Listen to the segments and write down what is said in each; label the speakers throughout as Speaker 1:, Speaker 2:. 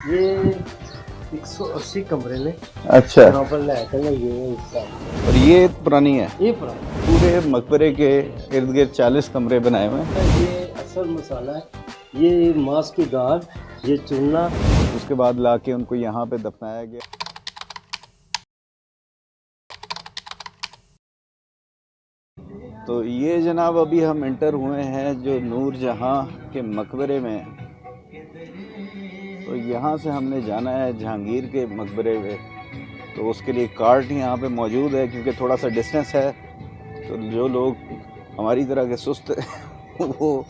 Speaker 1: ये 180 कमरे ने।
Speaker 2: अच्छा,
Speaker 1: यहाँ पर लाइटें लगी हुई हैं इस साइड।
Speaker 2: और ये पुरानी है।
Speaker 1: ये पुराना
Speaker 2: पूरे मकबरे के इर्द गिर्द 40 कमरे बनाए हुए हैं।
Speaker 1: है। ये असल मसाला है। ये मांस की दाल, ये चूना।
Speaker 2: उसके बाद लाके उनको यहाँ पे दफनाया गया। तो ये जनाब अभी हम इंटर हुए हैं जो नूर जहाँ के मकबरे में। तो यहाँ से हमने जाना है जहांगीर के मकबरे में। तो उसके लिए कार्ट यहाँ पे मौजूद है, क्योंकि थोड़ा सा डिस्टेंस है। तो जो लोग हमारी तरह के सुस्त वो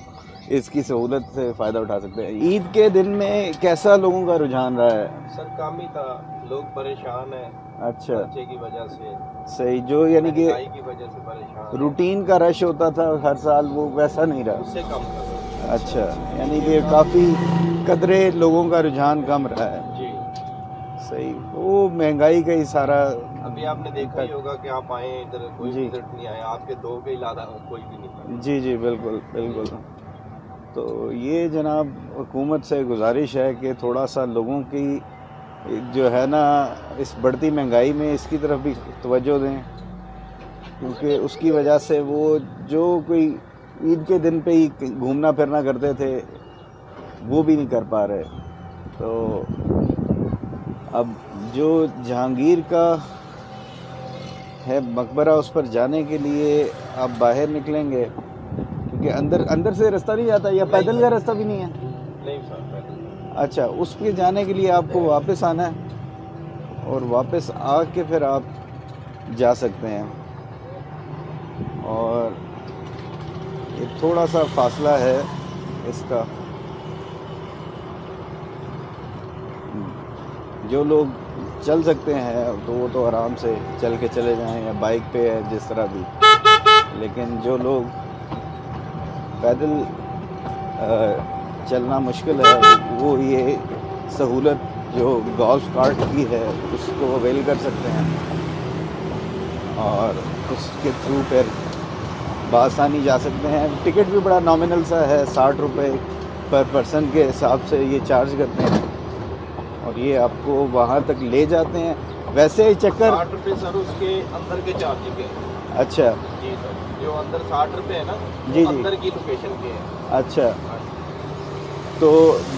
Speaker 2: इसकी सहूलत से फ़ायदा उठा सकते हैं। ईद के दिन में कैसा लोगों का रुझान रहा है?
Speaker 3: सर काम ही था, लोग परेशान हैं
Speaker 2: अच्छा,
Speaker 3: खर्चे की वजह से,
Speaker 2: सही। जो यानी कि
Speaker 3: महंगाई की वजह से परेशान हैं।
Speaker 2: रूटीन का रश होता था हर साल, वो वैसा नहीं रहा।
Speaker 3: उससे कम था
Speaker 2: अच्छा, यानी कि काफ़ी कदरे लोगों का रुझान कम रहा है।
Speaker 3: जी।
Speaker 2: सही। वो महंगाई का ही सारा।
Speaker 3: अभी आपने देखा ही होगा कि आप आए इधर, कोई
Speaker 2: जी।
Speaker 3: विजिट नहीं आया, आपके दो के अलावा कोई भी नहीं था।
Speaker 2: जी जी, बिल्कुल बिल्कुल। तो ये जनाब हुकूमत से गुजारिश है कि थोड़ा सा लोगों की जो है ना इस बढ़ती महंगाई में इसकी तरफ भी तवज्जो दें, क्योंकि उसकी वजह से वो जो कोई ईद के दिन पे ही घूमना फिरना करते थे वो भी नहीं कर पा रहे। तो अब जो जहांगीर का है मकबरा, उस पर जाने के लिए आप बाहर निकलेंगे, क्योंकि अंदर से रास्ता नहीं जाता, या पैदल का रास्ता भी नहीं है?
Speaker 3: नहीं सर, पहले
Speaker 2: अच्छा, उसके जाने के लिए आपको वापस आना है, और वापस आके फिर आप जा सकते हैं। और ये थोड़ा सा फासला है इसका। जो लोग चल सकते हैं तो वो तो आराम से चल के चले जाएं, या बाइक पे है जिस तरह भी। लेकिन जो लोग पैदल चलना मुश्किल है, वो ये सहूलत जो गोल्फ कार्ट की है उसको अवेल कर सकते हैं, और उसके थ्रू फिर बआसानी जा सकते हैं। टिकट भी बड़ा नॉमिनल सा है, 60 रुपये पर पर्सन के हिसाब से ये चार्ज करते हैं, और ये आपको वहाँ तक ले जाते हैं। वैसे ही चक्कर
Speaker 3: 60 रुपये सर उसके अंदर के चार्जिंग है।
Speaker 2: अच्छा
Speaker 3: जी सर, जो अंदर 60 रुपये है ना,
Speaker 2: जी
Speaker 3: वो
Speaker 2: जी।
Speaker 3: अंदर की लोकेशन के हैं।
Speaker 2: अच्छा, तो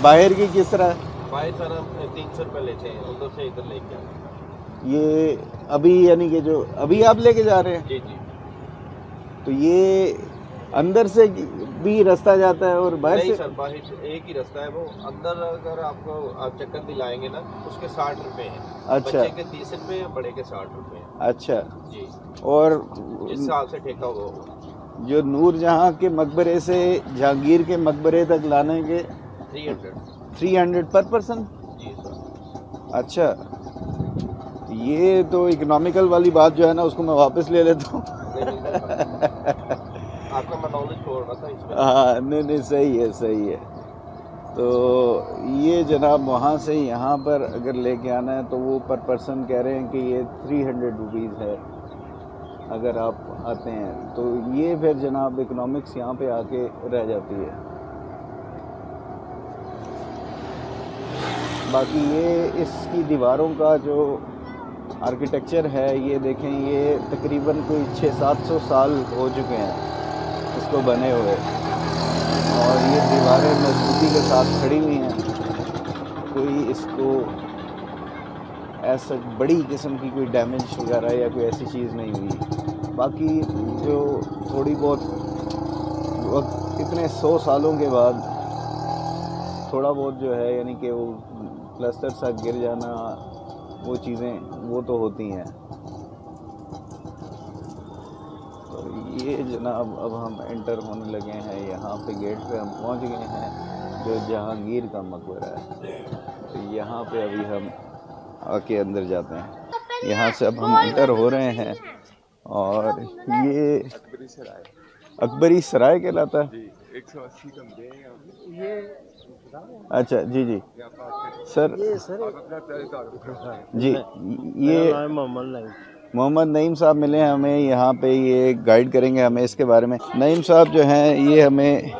Speaker 2: बाहर की किस तरह?
Speaker 3: बाहर सर हम 300 रुपये लेते हैं, उधर से इधर लेके आते हैं।
Speaker 2: ये अभी यानी कि जो अभी आप लेके जा रहे हैं,
Speaker 3: जी जी।
Speaker 2: तो ये अंदर से भी रास्ता जाता है और बाहर
Speaker 3: नहीं
Speaker 2: से?
Speaker 3: सर, बाहर एक ही रास्ता है वो। अंदर अगर आपको आप चक्कर दिलाएंगे ना, उसके 60 रुपये हैं।
Speaker 2: अच्छा।
Speaker 3: बच्चे के 30 रुपये हैं, बड़े के 60 रुपये हैं।
Speaker 2: अच्छा,
Speaker 3: जी,
Speaker 2: और
Speaker 3: जिस हिसाब से ठेका हुआ होगा।
Speaker 2: जो नूर जहाँ के मकबरे से जहांगीर के मकबरे तक लाने के
Speaker 3: 300।
Speaker 2: 300 पर पर्सन?
Speaker 3: जी सर।
Speaker 2: अच्छा, ये तो इकोनॉमिकल वाली बात जो है ना, उसको मैं वापस ले लेता हूँ।
Speaker 3: नहीं सर, आपका मैं नॉलेज छोड़ रहा था इसमें।
Speaker 2: हाँ, नहीं नहीं, सही है सही है। तो ये जनाब वहाँ से यहाँ पर अगर लेके आना है तो वो पर पर्सन कह रहे हैं कि ये 300 रुपीज़ है अगर आप आते हैं। तो ये फिर जनाब इकोनॉमिक्स यहाँ पे आके रह जाती है। बाकी ये इसकी दीवारों का जो आर्किटेक्चर है, ये देखें, ये तकरीबन कोई 600-700 साल हो चुके हैं इसको बने हुए, और ये दीवारें मजबूती के साथ खड़ी हुई हैं। कोई इसको ऐसा बड़ी किस्म की कोई डैमेज वगैरह या कोई ऐसी चीज़ नहीं हुई। बाकी जो थोड़ी बहुत वक्त, इतने 100 सालों के बाद थोड़ा बहुत जो है, यानी कि वो प्लास्टर सा गिर जाना, वो चीज़ें वो तो होती हैं। तो ये जनाब अब हम एंटर होने लगे हैं, यहाँ पे गेट पे हम पहुँच गए हैं जो जहांगीर का मकबरा है। तो यहाँ पे अभी हम आके अंदर जाते हैं। यहाँ से अब हम एंटर हो रहे हैं, और ये अकबरी सराय कहलाता है।
Speaker 4: 180 कमरे हैं यहाँ पे।
Speaker 1: ये
Speaker 2: अच्छा जी जी सर।
Speaker 1: ये सर
Speaker 2: जी,
Speaker 1: मेरा
Speaker 2: ये
Speaker 1: नाम मोहम्मद नईम।
Speaker 2: मोहम्मद नईम साहब मिले हैं हमें यहाँ पे, ये गाइड करेंगे हमें इसके बारे में। नईम साहब जो हैं ये हमें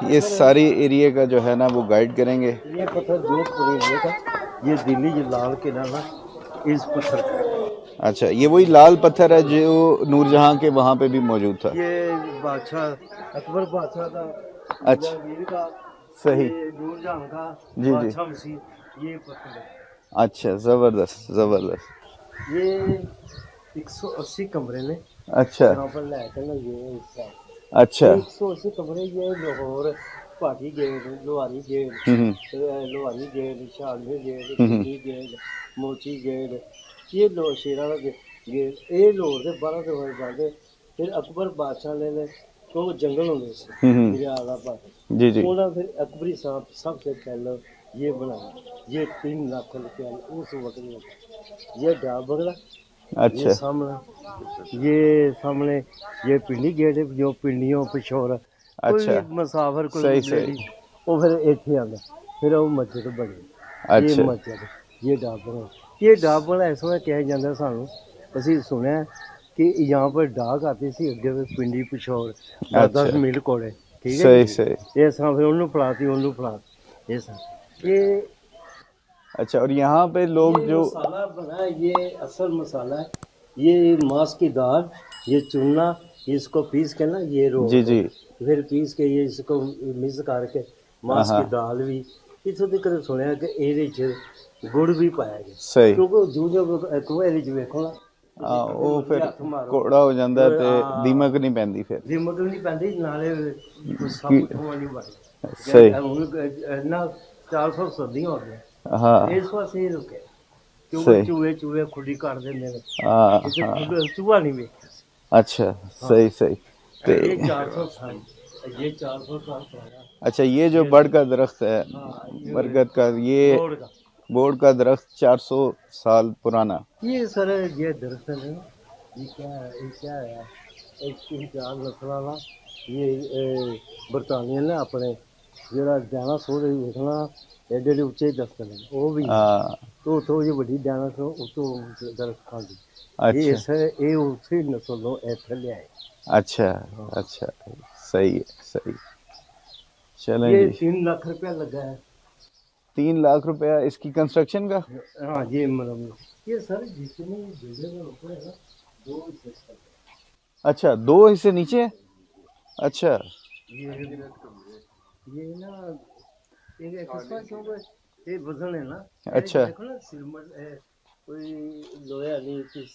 Speaker 2: ये सारी एरिया का जो है ना वो गाइड करेंगे।
Speaker 1: ये पत्थर जोधपुर एरिया का, ये दिल्ली जो लाल किला ना इस पत्थर का है।
Speaker 2: अच्छा, ये वही लाल पत्थर है जो नूरजहां के वहाँ पे भी मौजूद था।
Speaker 1: ये बादशाह अकबर बादशाह का,
Speaker 2: अच्छा,
Speaker 1: जहांगीर का,
Speaker 2: सही।
Speaker 1: ये नूरजहां का,
Speaker 2: जी जी।
Speaker 1: बादशाह मसीह, ये पत्थर है।
Speaker 2: अच्छा, ज़बरदस्त ज़बरदस्त।
Speaker 1: ये 180 कमरे ने
Speaker 2: अच्छा
Speaker 1: यहाँ पर लेकर ना, ये हिस्सा
Speaker 2: अच्छा।
Speaker 1: ये 180 कमरे, ये लाहौर, भाटी गेट, लोहारी गेट,
Speaker 2: हम्म
Speaker 1: लोहारी गेट, शालवी गेट,
Speaker 2: हम्म
Speaker 1: चीनी गेट, मोची गेट, ये लो शेरा का गेट, ये लाहौर के 12 दरवाजे बंद। फिर अकबर बादशाह ने तो जंगल होंगे से
Speaker 2: हम्म।
Speaker 1: मेरे आला पास,
Speaker 2: जी जी।
Speaker 1: उन्होंने फिर अकबरी साहब सबसे पहले ये बनाया। ये 3 लाख रुपया उस वक्त में लगा। ये डाक बंगला, ये
Speaker 2: अच्छा
Speaker 1: सामने ये पिंडी गेट है, जो पिंडियों पिछोर कोई भी
Speaker 2: अच्छा।
Speaker 1: मुसाफिर कोई
Speaker 2: सही
Speaker 1: लेडी
Speaker 2: सही।
Speaker 1: वो फिर इतने आता, फिर वो मस्जिद बनी। ये
Speaker 2: अच्छा
Speaker 1: मस्जिद, ये डाक बंगला, ये डाक बंगला इस वक्त कहा जाता है सानू, ਅਸੀਂ सुनया कि यहाँ पर डाक आती सी अगे पिंडी पिछोर 10-10
Speaker 2: अच्छा।
Speaker 1: मील कोड़े, ठीक है
Speaker 2: सही
Speaker 1: जी।
Speaker 2: सही।
Speaker 1: ये सब फिर उन्होंने फड़ाती, उन्होंने फड़ा ये
Speaker 2: अच्छा, और यहाँ पे लोग
Speaker 1: ये
Speaker 2: जो
Speaker 1: मसाला बना है, ये असल मसाला है। ये मांस की दाल, ये चूना, इसको पीस के ना ये रोल
Speaker 2: जी
Speaker 1: दो,
Speaker 2: जी।
Speaker 1: फिर पीस के ये इसको मिक्स करके मांस
Speaker 2: हाँ
Speaker 1: की दाल भी इतों तक सुनया कि ये गुड़ भी पाया गया,
Speaker 2: सही।
Speaker 1: क्योंकि जो जो एक बार वेखो ना ਤੁਸੀਂ
Speaker 2: हाँ,
Speaker 1: कभी
Speaker 2: वो
Speaker 1: मर्जी
Speaker 2: फिर
Speaker 1: हथ मारो
Speaker 2: कोड़ा हो जाता है
Speaker 1: तो
Speaker 2: ते दीमक नहीं पैंदी फिर
Speaker 1: दिमक भी नहीं पैंदी, नाले
Speaker 2: की।
Speaker 1: सप थोड़ा नहीं
Speaker 2: सही।
Speaker 1: बनता हूँ ना। 400 सदी हो गया
Speaker 2: हाँ
Speaker 1: इस वास्ते ही रुके, क्योंकि
Speaker 2: सही।
Speaker 1: चूहे चूहे खुदी कर देंगे ने,
Speaker 2: हाँ
Speaker 1: इसे
Speaker 2: हाँ।
Speaker 1: खुद चूहा नहीं वेख्या।
Speaker 2: अच्छा,
Speaker 1: हाँ,
Speaker 2: सही सही। ते
Speaker 1: ये 400 साल, ये 400 साल पुराना,
Speaker 2: अच्छा, ये जो
Speaker 1: ये
Speaker 2: बड़ का दरख्त है,
Speaker 1: हाँ ये
Speaker 2: बरगद का, ये
Speaker 1: बोर्ड का,
Speaker 2: बोर्ड का दरख्त 400 साल पुराना।
Speaker 1: ये सर ये दरअसल है ना, ये क्या है, एक 3-4 नस्ल वाला ये बरतानिया ने अपने जरा डायनासोर देखना, एडे एडे उच्चे दस्तर है वो भी है,
Speaker 2: हाँ।
Speaker 1: तो ये बड़ी डायनासोर उतो दरख्त खाती, ये
Speaker 2: अच्छा
Speaker 1: इस ये उसी नस्लों इतने ले आए।
Speaker 2: अच्छा।
Speaker 1: हाँ।
Speaker 2: अच्छा, सही है सही। चलें
Speaker 1: ये
Speaker 2: जी।
Speaker 1: 3 लाख रुपया लगा है।
Speaker 2: 3 लाख रुपया इसकी कंस्ट्रक्शन का।
Speaker 1: हाँ ये मतलब ये सर जितनी बिल्डिंग है ऊपर है ना, 2 हिस्से से
Speaker 2: अच्छा, 2 हिस्से नीचे है। अच्छा
Speaker 1: ये ना ये किस्सा क्योंकि ये वजन है ना,
Speaker 2: अच्छा।
Speaker 1: देखो ना सिरमट कोई लोहे वाली चीज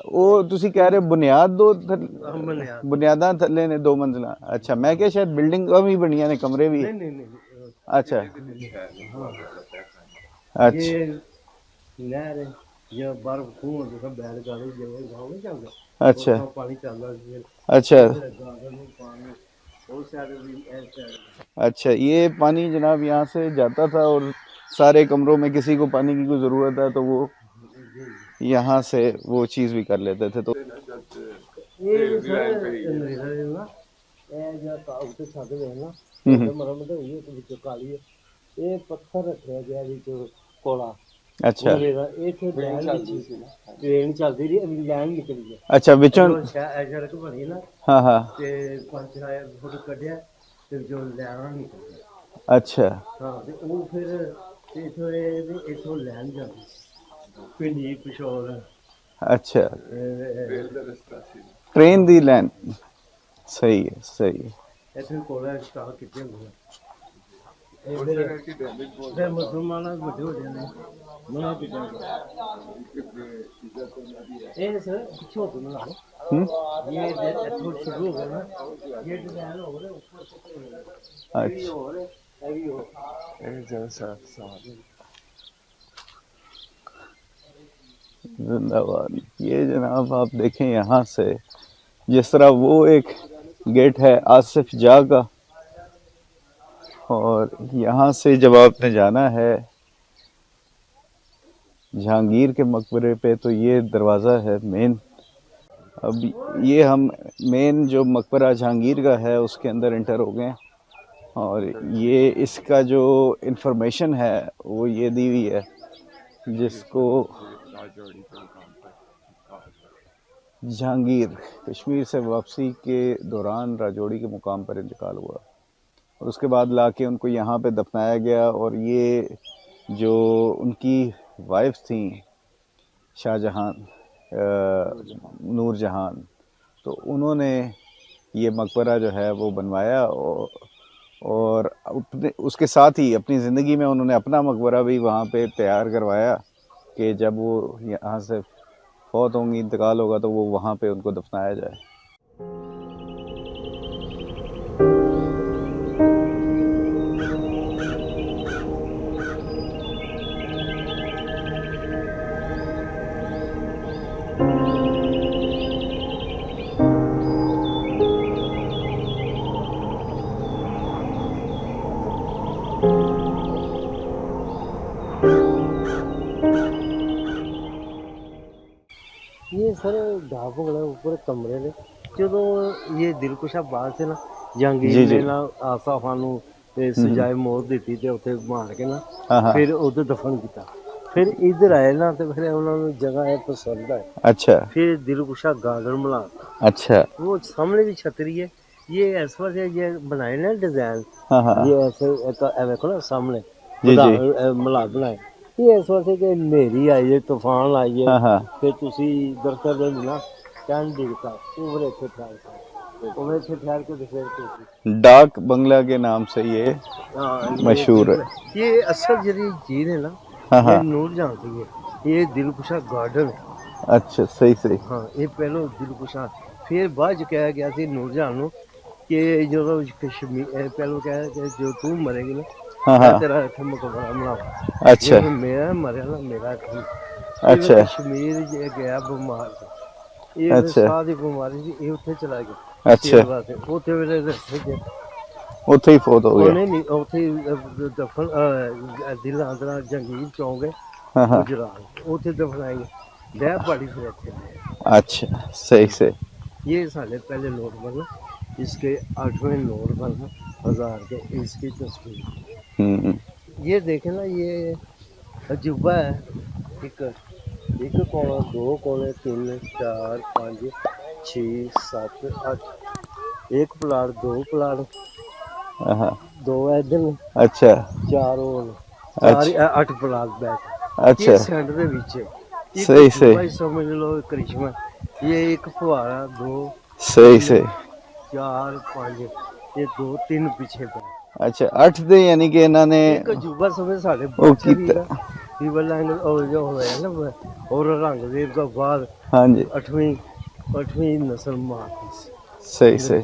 Speaker 2: ਉਹ ਤੁਸੀਂ ਕਹਿ ਰਹੇ ਹੋ ਬੁਨਿਆਦ ਦੋ
Speaker 1: ਬਣਿਆ।
Speaker 2: ਬੁਨਿਆਦਾਂ ਥੱਲੇ ਨੇ 2 ਮੰਜ਼ਿਲਾਂ। ਅੱਛਾ, ਮੈਂ ਕਿਹਾ ਸ਼ਾਇਦ ਬਿਲਡਿੰਗਾਂ ਵੀ ਬਣੀਆਂ ਨੇ, ਕਮਰੇ ਵੀ।
Speaker 1: नहीं नहीं नहीं
Speaker 2: ਅੱਛਾ
Speaker 1: हाँ
Speaker 2: ਅੱਛਾ
Speaker 1: ये नहर है, ये बर्फ खूह जैसा बैलगाड़ी जगह गाँव में चलता,
Speaker 2: अच्छा
Speaker 1: उसमें पानी चलता है,
Speaker 2: अच्छा
Speaker 1: गार्डन में पानी उस साइड भी इस साइड।
Speaker 2: अच्छा। ये पानी जनाब यहाँ से जाता था और सारे कमरों में किसी को पानी की कोई ज़रूरत है तो वो यहाँ से वो चीज़ भी कर लेते थे। तो
Speaker 1: ये सर अंग्रेज़ा ने ना ਇਹ ਜਿਹੜਾ ਕਾਗਜ਼ ਤੇ ਛੱਡ ਗਏ ਨਾ,
Speaker 2: ਹੂੰ
Speaker 1: ਉਹਦੇ ਮਰਮਤ ਹੋਈ ਹੈ ਵਿੱਚ ਕਾਲੀ ਹੈ, ਇਹ ਪੱਥਰ ਰੱਖਿਆ ਗਿਆ ਵਿੱਚ ਕੋਲਾ
Speaker 2: अच्छा
Speaker 1: ਅੰਗਰੇਜ਼ਾ ਇੱਥੇ ਲੈਣ ਵਿੱਚ ਟ੍ਰੇਨ ਚੱਲਦੀ ਰਹੀ, ਅभी ਲੈਣ ਨਿਕਲੀ ਹੈ,
Speaker 2: अच्छा बिचों।
Speaker 1: ਜੋ ਸੜਕ ਬਣੀ ਨਾ
Speaker 2: हाँ हाँ
Speaker 1: ਤੇ 5 ਫੁੱਟ ਕੱਢਿਆ ਤੇ ਜੋ ਲੈਣਾ ਨਿਕਲ ਗਿਆ।
Speaker 2: अच्छा
Speaker 1: ਹਾਂ ਤੇ ਉਹ ਫਿਰ ਇੱਥੋਂ ਲੈਣ ਜਾਂਦੀ ਪਿੰਡੀ ਪਿਸ਼ੌਰ
Speaker 2: अच्छा। ट्रेन दी लाइन। सही है सही है।
Speaker 1: ਇੱਥੇ ਕੋਲਾ ਸਟਾਕ ਕੀਤੇ ਹੁੰਦੇ ਆ। ਫਿਰ ਮੁਸਲਮਾਨਾਂ ਵੱਡੇ ਹੋ ਜਾਂਦੇ ਮਨਾ ਕੀਤਾ ਇਹ ਸਰ ਪਿੱਛੋਂ ਤੋਂ ਨਾ ये ਇੱਥੋਂ ਸ਼ੁਰੂ ਹੋ ਗਿਆ ਨਾ, ਇਹ ਡਿਜ਼ਾਈਨ ਹੋ ਰਿਹਾ ਉੱਪਰ से ये भी
Speaker 2: अच्छा
Speaker 1: हो रहा है, ये भी हो ये जरा साथ
Speaker 2: जिंदाबाद। ये जनाब आप देखें यहाँ से जिस तरह वो एक गेट है आसिफ जा का, और यहाँ से जब आपने जाना है जहांगीर के मकबरे पे तो ये दरवाज़ा है मेन। अब ये हम मेन जो मकबरा जहांगीर का है उसके अंदर इंटर हो गए, और ये इसका जो इन्फॉर्मेशन है वो ये दी हुई है, जिसको जहांगीर कश्मीर से वापसी के दौरान राजौड़ी के मुकाम पर इंतकाल हुआ। और उसके बाद लाके उनको यहाँ पे दफनाया गया। और ये जो उनकी वाइफ थी शाहजहां, नूरजहान, तो उन्होंने ये मकबरा जो है वो बनवाया। और अपने उसके साथ ही अपनी ज़िंदगी में उन्होंने अपना मकबरा भी वहाँ पे तैयार करवाया कि जब वो यहाँ से फौत होंगी, इंतकाल होगा, तो वो वहाँ पे उनको दफनाया जाए।
Speaker 1: ये सर ढाबों वाले ऊपर कमरे ने जो ये दिलकुशा बाग से ना जहांगीर
Speaker 2: जी, जी।
Speaker 1: ने ना आसा खान ਨੂੰ ਤੇ ਸਜਾਏ ਮੌਤ ਦਿੱਤੀ ਤੇ ਉੱਥੇ ਮਾਰ ਕੇ ਨਾ
Speaker 2: हाँ हाँ।
Speaker 1: ਫਿਰ ਉਧਰ ਦਫਨ ਕੀਤਾ। ਫਿਰ ਇੱਧਰ ਆਏ ਨਾ ਤੇ ਫਿਰ ਉਹਨਾਂ ਨੂੰ ਜਗ੍ਹਾ ਇਹ ਪਸੰਦ ਆਈ।
Speaker 2: अच्छा
Speaker 1: फिर दिलकुशा गार्डन बनाता।
Speaker 2: अच्छा।
Speaker 1: वो सामने भी छतरी है। ये इस वजह ये बनाए ना डिजाइन,
Speaker 2: हाँ हाँ
Speaker 1: ये ऐसे देखो ना सामने
Speaker 2: जी, जी।
Speaker 1: मलाब बनाए। ये इस वजह कि नेरी आई है, तूफान आई है,
Speaker 2: हाँ हाँ
Speaker 1: फिर तुसी दरख्त दे ना कहन दिखता उभरे थे ठहर के उभरे थे ठहर के तो फिर तुसी
Speaker 2: डाक बंगला के नाम से ये
Speaker 1: हाँ,
Speaker 2: मशहूर है।
Speaker 1: ये असल जरी चीज है ना,
Speaker 2: हाँ
Speaker 1: ये
Speaker 2: हाँ।
Speaker 1: नूरजहां की है। ये दिलकुशा गार्डन है।
Speaker 2: अच्छा, सही सही।
Speaker 1: हाँ, ये पहलो दिलकुशा, फिर बाद च कहा गया सी नूरजहां नू कि जो कश्मीर पहलो कहा कि जो तू मरेगी ना
Speaker 2: हाँ
Speaker 1: मैं
Speaker 2: हाँ।
Speaker 1: तेरा इत्थे मकबरा बनावा।
Speaker 2: अच्छा
Speaker 1: जे मेरा मरिया ना मेरा इत्थे।
Speaker 2: अच्छा
Speaker 1: कश्मीर जे गया बमार सी, ये
Speaker 2: अच्छा
Speaker 1: साह दी बीमारी सी, ये उत्थे चला गया
Speaker 2: अच्छा।
Speaker 1: सेहत वास्ते। उत्थे वेले रस्ते च
Speaker 2: उत्थे ही फौत हो गया।
Speaker 1: ਉਹਨੇ ਨਹੀਂ ਉੱਥੇ ਦਫਨ ਦਿਲਾਂ ਦਾ ਜੰਗੀਰ ਚੌਂਕ है
Speaker 2: हाँ हाँ।
Speaker 1: गुजरात, ਉੱਥੇ दफनाएंगे डह पहाड़ी फिर ਇੱਥੇ।
Speaker 2: अच्छा, सही सही।
Speaker 1: ये साढ़े पहले नोट बना, इसके 8वें नोट बना 1000 के, इसकी तस्वीर। ये देखें ना, ये अजूबा है। एक कोना, दो कोने, 3 4 5 6 7 8, एक प्लाट, दो प्लाट,
Speaker 2: हाँ हाँ।
Speaker 1: दो इधर ने,
Speaker 2: अच्छा
Speaker 1: 4 और चार 8 प्लाट बैठ।
Speaker 2: अच्छा,
Speaker 1: ये सेंटर ਦੇ ਵਿੱਚ ਇੱਕ
Speaker 2: सही
Speaker 1: अजूबा ही
Speaker 2: सही
Speaker 1: समझ लो, करिश्मा। ये एक फुहारा, 2
Speaker 2: सही
Speaker 1: 3
Speaker 2: सही।
Speaker 1: 4 5, ये 2 3 पीछे पै।
Speaker 2: अच्छा, 8 ਦੇ ਯਾਨੀ ਕਿ ਇਹਨਾਂ ਨੇ
Speaker 1: ਇੱਕ ਅਜੂਬਾ ਸਮੇਂ ਸਾਡੇ
Speaker 2: ਉਹ
Speaker 1: ਬਾਦਸ਼ਾਹ ਵੀ
Speaker 2: ਕੀਤਾ।
Speaker 1: ਦਾ ਫੀਵਰ ਲਾਈਨ ਉਹ ਜੋ ਹੋਇਆ ਨਾ, ਔਰ ਰੰਗਦੇਵ ਤੋਂ ਬਾਅਦ
Speaker 2: ਹਾਂਜੀ,
Speaker 1: 8ਵੀਂ ਨਸਲ ਮਾਰਤੀ ਸੀ।
Speaker 2: सही सही।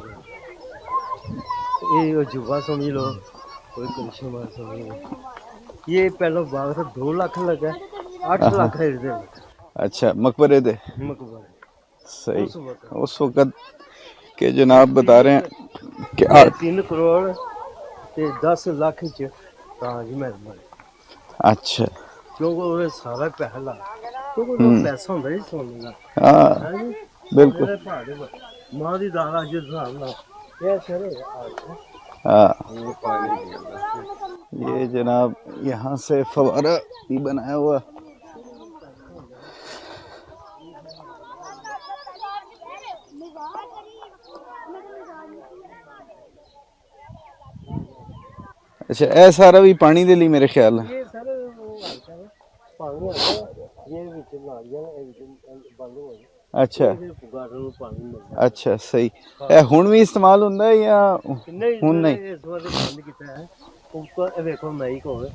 Speaker 1: ये अजूबा समझ लो, कोई करिश्मा समझ लो। ये पहला बाग था 2 लाख लगा, 8 लाख खरीदे लगा
Speaker 2: अच्छा, मकबरे दे
Speaker 1: मकबरे
Speaker 2: सही।
Speaker 1: उस वक्त।
Speaker 2: उस वक्त के जनाब बता रहे हैं कि
Speaker 1: 3 करोड़ ते 10 लाख च ताजमहल बने।
Speaker 2: अच्छा।
Speaker 1: क्योंकि ਉਹਨੇ ਸਾਰਾ ਪੈਸਾ ਲਾ, क्योंकि ਉਹ ਪੈਸਾ ਹੁੰਦਾ ਨਹੀਂ ਸੋਨੇ ਦਾ।
Speaker 2: हाँ
Speaker 1: ਹੈ ਜੀ,
Speaker 2: बिल्कुल।
Speaker 1: ਉਹਦੇ ਭਾੜੇ ਮਾਂ ਦੀ ਦਾਲ ਅੱਜ ਹਿਸਾਬ ਨਾਲ ਇਹ ਸਾਰੇ
Speaker 2: हाँ,
Speaker 1: ये पानी
Speaker 2: ये जनाब यहाँ से फवारा भी बनाया हुआ। अच्छा, ए सारा भी पानी दे लिए मेरे ख्याल है।
Speaker 1: ये सर वो आता है पानी आता है, ये विच नालियां ने विच बंद हो गए।
Speaker 2: अच्छा
Speaker 1: गार्डन ਨੂੰ ਪਾਣੀ ਮਿਲਦਾ।
Speaker 2: अच्छा, सही। ए हुन भी इस्तेमाल ਹੁੰਦਾ है या
Speaker 1: नहीं
Speaker 2: हुन नहीं?
Speaker 1: इस बार बंद किया है। ऊपर ये देखो नई को है,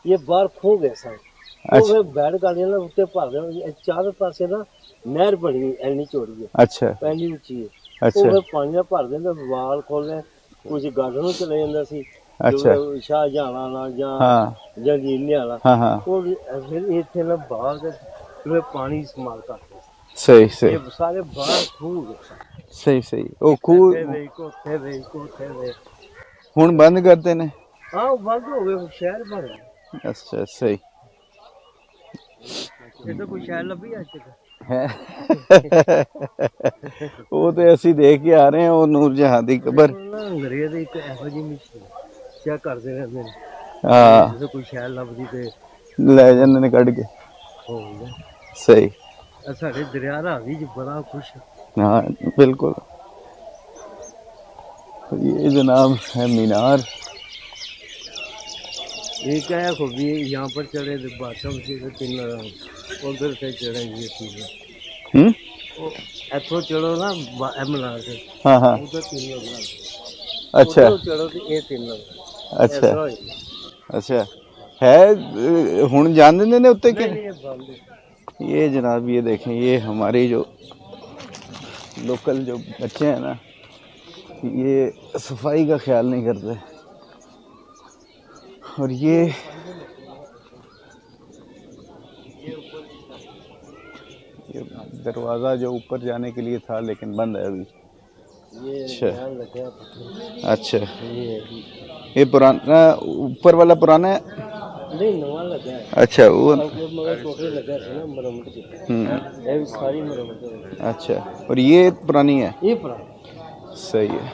Speaker 1: ये बाहर खो गए सर।
Speaker 2: अच्छा।
Speaker 1: वो बैठ गाड़ियां ना उत्ते भर गए, चारों पासे ना नहर बनी हुई एनी चौड़ी है,
Speaker 2: अच्छा
Speaker 1: पहली ऊंची है।
Speaker 2: अच्छा
Speaker 1: ਉਹ ਪਾਣੀ ਨਾਲ ਭਰ ਦਿੰਦੇ, ਵਾਲ ਖੋਲੇ ਕੁਝ ਗਾਰਡਨ ਨੂੰ ਚਲੇ ਜਾਂਦਾ ਸੀ।
Speaker 2: अच्छा।
Speaker 1: ਸ਼ਾਹਜਹਾਨ ਵਾਲਾ ਜਾਂ
Speaker 2: हाँ
Speaker 1: ਜੰਗੀਰ ਵਾਲਾ
Speaker 2: हाँ हाँ,
Speaker 1: ਉਹ ਫਿਰ ਇੱਥੇ ਨਾ ਬਾਗ में पानी इस्तेमाल करते हैं।
Speaker 2: सही सही
Speaker 1: ये सारे बाहर खूह
Speaker 2: सही सही। ओ खूह
Speaker 1: कोठे वे
Speaker 2: हुन बंद करते ने।
Speaker 1: हाँ वो बंद हो गए, शहर बन गए।
Speaker 2: अच्छा, सही
Speaker 1: ये तो कोई शहर लभी आज तक
Speaker 2: है। ਉਹ ਤੇ ਅਸੀਂ ਦੇਖ ਕੇ ਆ ਰਹੇ ਹਾਂ, ਉਹ ਨੂਰਜਹਾਂ ਦੀ ਕਬਰ।
Speaker 1: ਅੰਗਰੇਜ਼ ਦੀ ਇੱਕ ਇਹੋ ਜਿਹੀ ਮਸ਼ੀਨ ਚੈੱਕ ਕਰਦੇ ਰਹਿੰਦੇ ਨੇ।
Speaker 2: ਹਾਂ,
Speaker 1: ਜਦੋਂ ਕੋਈ ਸ਼ਹਿਰ ਲੱਭਦੀ ਤੇ
Speaker 2: ਲੈ ਜਾਂਦੇ ਨੇ ਕੱਢ ਕੇ।
Speaker 1: ਹੋ ਗਿਆ।
Speaker 2: ਸਹੀ।
Speaker 1: ਸਾਡੇ ਦਰਿਆ ਰਾਵੀ ਚ ਬੜਾ ਕੁਛ।
Speaker 2: हाँ बिल्कुल। ये जनाब है मीनार।
Speaker 1: ये क्या है खूबी, यहाँ पर चढ़े तो बाथरूम से तो 3 उधर से चढ़ेंगे सीधे, इथों चढ़ो ना मीनार से,
Speaker 2: हाँ हाँ।
Speaker 1: उधर 3 लोग,
Speaker 2: अच्छा
Speaker 1: उधर चढ़ो तो ये 3 लोग,
Speaker 2: अच्छा
Speaker 1: ऐसा होएगा।
Speaker 2: अच्छा है। हुण जान देंदे ने उत्ते के?
Speaker 1: नहीं नहीं, ये बंद है।
Speaker 2: ये जनाब ये देखें, ये हमारे जो लोकल जो बच्चे हैं ना, ये सफाई का ख्याल नहीं करते। और ये दरवाज़ा जो ऊपर जाने के लिए था लेकिन बंद है अभी।
Speaker 1: ये
Speaker 2: अच्छा
Speaker 1: ध्यान रखा पत्थर।
Speaker 2: अच्छा,
Speaker 1: ये
Speaker 2: ये पुराना ऊपर वाला पुराना है।
Speaker 1: नहीं, नवा लगा है।
Speaker 2: अच्छा वो
Speaker 1: मगर टोटल लगा है ना मरम्मत की, ये भी सारी मरम्मत है।
Speaker 2: अच्छा, और ये पुरानी है।
Speaker 1: ये पुराना
Speaker 2: सही है।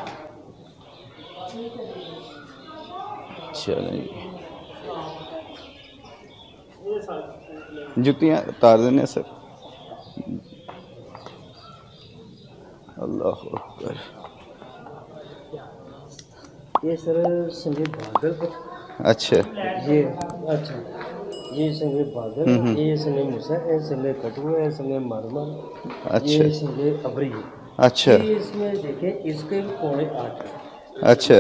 Speaker 2: चलें, जुतियाँ उतार देने सर। अल्लाह अकबर।
Speaker 1: ये सर संजय बादल का।
Speaker 2: अच्छा
Speaker 1: ये अच्छा, ये संजय बादल, ये संजय मूसा, ये संजय कटू है, संजय मारमल,
Speaker 2: अच्छा
Speaker 1: ये संजय अबरी है।
Speaker 2: अच्छा
Speaker 1: ये इसमें देखें, इसके 7:45
Speaker 2: अच्छा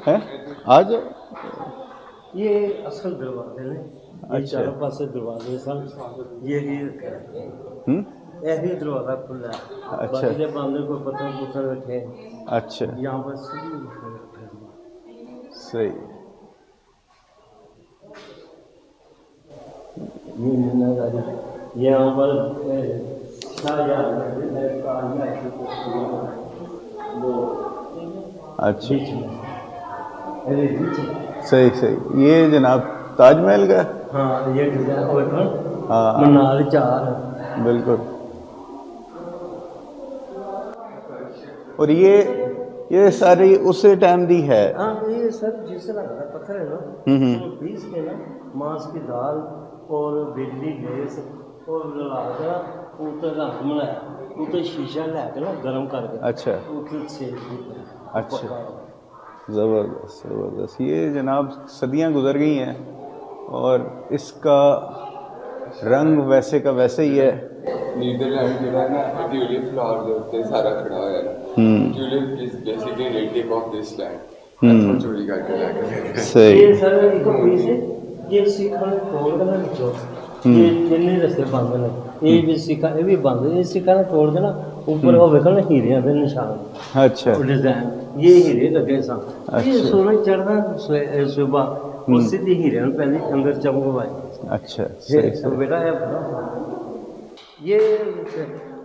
Speaker 2: है। आज
Speaker 1: ये असल दरवाजे ने, ये
Speaker 2: अच्छा।
Speaker 1: चारों पासे दरवाजे सन, ये ही यही दरवाजा खुला है।
Speaker 2: अच्छा।
Speaker 1: बाकी के बंद को पत्थर पुत्थर रखे,
Speaker 2: अच्छा
Speaker 1: यहाँ पर सीधी है।
Speaker 2: सही।
Speaker 1: ये मीनाकारी, यहाँ पर
Speaker 2: अच्छा सही सही। ये जनाब ताजमहल का।
Speaker 1: हाँ, ये डिजाइन
Speaker 2: हाँ
Speaker 1: मनाल 4
Speaker 2: बिल्कुल। और ये सारी उसी टाइम दी है।
Speaker 1: हाँ, ये सब जिस तरह का पत्थर है ना, तो पीस के ना मांस की दाल और बिजली गैस और लगा कर ऊपर रख बनाया, ऊपर शीशा लैके ना गर्म करके,
Speaker 2: अच्छा
Speaker 1: ऊपर से
Speaker 2: अच्छा, ज़बरदस्त ज़बरदस्त। ये जनाब सदियां गुजर गई हैं और इसका रंग वैसे का वैसे ही है।
Speaker 4: नीदरलैंड ਜਿਹੜਾ ਨਾ ट्यूलिप फ्लावर ਦੇ ਉੱਤੇ ਸਾਰਾ ਖੜਾ ਹੋਇਆ ਹੈ। Tulip is basically native of this land. ਇੱਥੋਂ ਚੋਰੀ ਕਰਕੇ ਲੈ ਕੇ ਗਏ।
Speaker 2: सही
Speaker 1: ये सर एक पीस है, ये सिखा ने तोड़ के ना जो ये जितने रस्ते बंद ने, ये भी सिखा, ये भी बंद है। ये सिखा ने तोड़ के ना ऊपर वो देखो ना हीरे के निशान,
Speaker 2: अच्छा
Speaker 1: वो डिजाइन, ये हीरे लगे सन। ये सूरज चढ़ना सुबह, और सीधी हीरे ने पहले अंदर चमकवाई।
Speaker 2: अच्छा
Speaker 1: ये
Speaker 2: सही
Speaker 1: तो
Speaker 2: सही।
Speaker 1: बेटा है, ये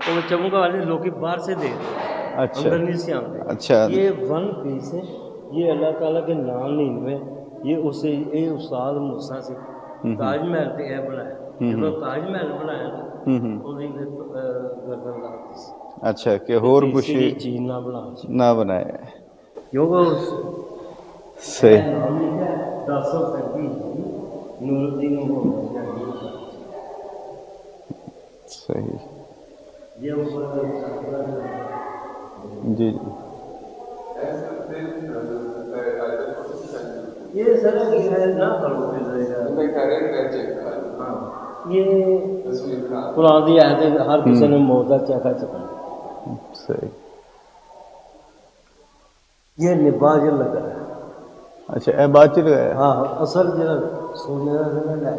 Speaker 1: वो चमका वाले लोग बाहर से देख
Speaker 2: अच्छा
Speaker 1: अंदर नहीं से आते।
Speaker 2: अच्छा
Speaker 1: ये 1 पीस है, ये अल्लाह ताला के नाम नहीं में, ये उसे ये उस्ताद मूसा से ताजमहल पे है बनाया। जो ताजमहल बनाया ना, ਉਹਦੀ गर्दन ला
Speaker 2: अच्छा कि होर कुछ
Speaker 1: किसी चीज ना बना
Speaker 2: ना बनाए।
Speaker 1: क्योंकि
Speaker 2: सही
Speaker 1: 1035 नूरुद्दीन
Speaker 2: सही
Speaker 1: ये
Speaker 2: जी।
Speaker 1: ये सर ना करो,
Speaker 4: मैं कह रहा हूँ
Speaker 1: ये कुरान दी आयत है, हर किसी ने मौत का चखा चुका।
Speaker 2: सही।
Speaker 1: ये निभा जो लगा है।
Speaker 2: अच्छा ए बात चल गया।
Speaker 1: हाँ, असल जो सोने का ना ले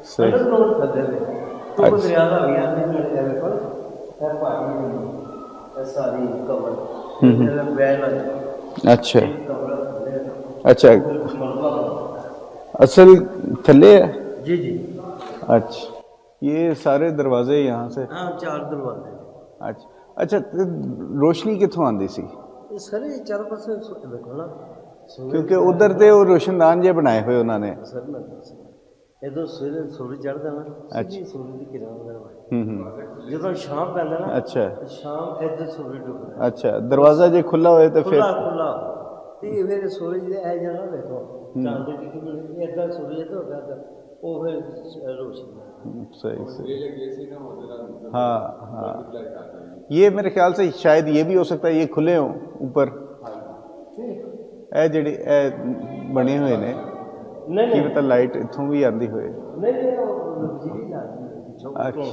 Speaker 2: सही।
Speaker 1: अंडरग्राउंड खड्डे में तो वो दरिया का भी आने लगे है पर है पानी में है सारी कवर बैल है।
Speaker 2: अच्छा
Speaker 1: कवर
Speaker 2: अच्छा
Speaker 1: मलबा
Speaker 2: असल थले है।
Speaker 1: जी जी।
Speaker 2: अच्छा ये सारे दरवाजे यहाँ से।
Speaker 1: हाँ, 4 दरवाजे।
Speaker 2: अच्छा अच्छा तो रोशनी कितों आती सी?
Speaker 1: ये सारे चारों पासे देखो ना,
Speaker 2: क्योंकि उधर तो वो रोशनदान जे बनाए हुए उन्होंने।
Speaker 1: सर मैं इधर सूरज चढ़ता ना, सीधी सूरज की किरण जो शाम पैदा ना,
Speaker 2: अच्छा
Speaker 1: शाम इधर सूरज डूबता।
Speaker 2: अच्छा दरवाजा जे खुला होए तो फिर
Speaker 1: खुला खुला ये फिर सूरज दे आ जाना, देखो चांद की इधर सूरज तो होता वो फिर रोशनी।
Speaker 2: सही सही। हाँ हाँ, ये मेरे ख्याल से शायद ये भी हो सकता है ये खुले हों ऊपर। ਇਹ ਜਿਹੜੀ ਇਹ ਬਣੇ ਹੋਏ ਨੇ
Speaker 1: नहीं
Speaker 2: ਕੀ
Speaker 1: नहीं
Speaker 2: ਪਤਾ ਲਾਈਟ ਇੱਥੋਂ ਵੀ ਆਉਂਦੀ ਹੋਏ।
Speaker 1: नहीं नहीं वो बिजली लाती है पिछों
Speaker 2: अच्छा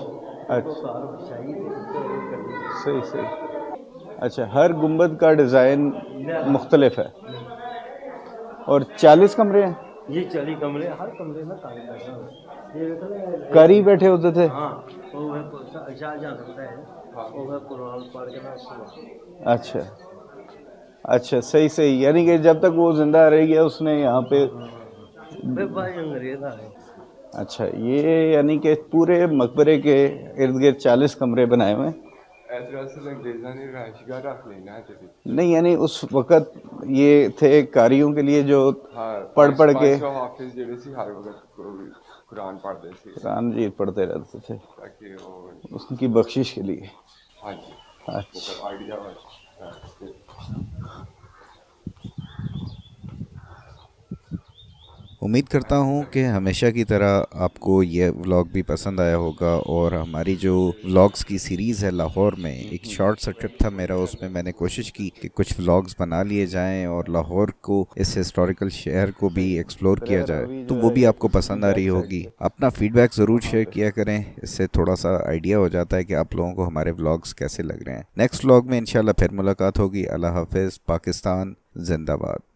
Speaker 1: तो कार बिछाई थी तो वो करनी है।
Speaker 2: सही सही। अच्छा, हर गुंबद का डिज़ाइन मुख्तलिफ है और 40 कमरे हैं।
Speaker 1: ये 40 कमरे, हर कमरे में कारी बैठा हुआ है। ये देखो ना,
Speaker 2: कारी बैठे होते थे।
Speaker 1: हाँ वो है शाहजहाँ सकता है, वो है कुरान पढ़ के ना सुना।
Speaker 2: अच्छा अच्छा, सही सही। यानी कि जब तक वो जिंदा रह गया उसने यहाँ पे।
Speaker 1: भाई भाई अंग्रेज आए।
Speaker 2: अच्छा, ये यानी कि पूरे मकबरे के इर्द गिर्द 40 कमरे बनाए हुए हैं।
Speaker 4: अंग्रेजा ने राशगाह रख लेना है।
Speaker 2: नहीं, यानी उस वक़्त ये थे कारियों के लिए जो पढ़ के
Speaker 4: हाफिज जेडे सी हर वक्त कुरान पढ़ते थे,
Speaker 2: कुरान जी पढ़ते रहते थे
Speaker 4: ताकि वो
Speaker 2: उसकी बख्शिश के लिए।
Speaker 4: हाँ जी
Speaker 2: अच्छा
Speaker 4: आइडिया
Speaker 5: उम्मीद करता हूँ कि हमेशा की तरह आपको ये व्लॉग भी पसंद आया होगा। और हमारी जो व्लॉग्स की सीरीज़ है लाहौर में, एक शॉर्ट सा ट्रिप था मेरा, उसमें मैंने कोशिश की कि कुछ व्लॉग्स बना लिए जाएं और लाहौर को, इस हिस्टोरिकल शहर को भी एक्सप्लोर किया जाए, तो वो भी आपको पसंद आ रही होगी। अपना फीडबैक ज़रूर शेयर किया करें, इससे थोड़ा सा आइडिया हो जाता है कि आप लोगों को हमारे व्लॉग्स कैसे लग रहे हैं। नेक्स्ट व्लॉग में इंशाल्लाह फिर मुलाकात होगी। अल्लाह हाफिज़। पाकिस्तान जिंदाबाद।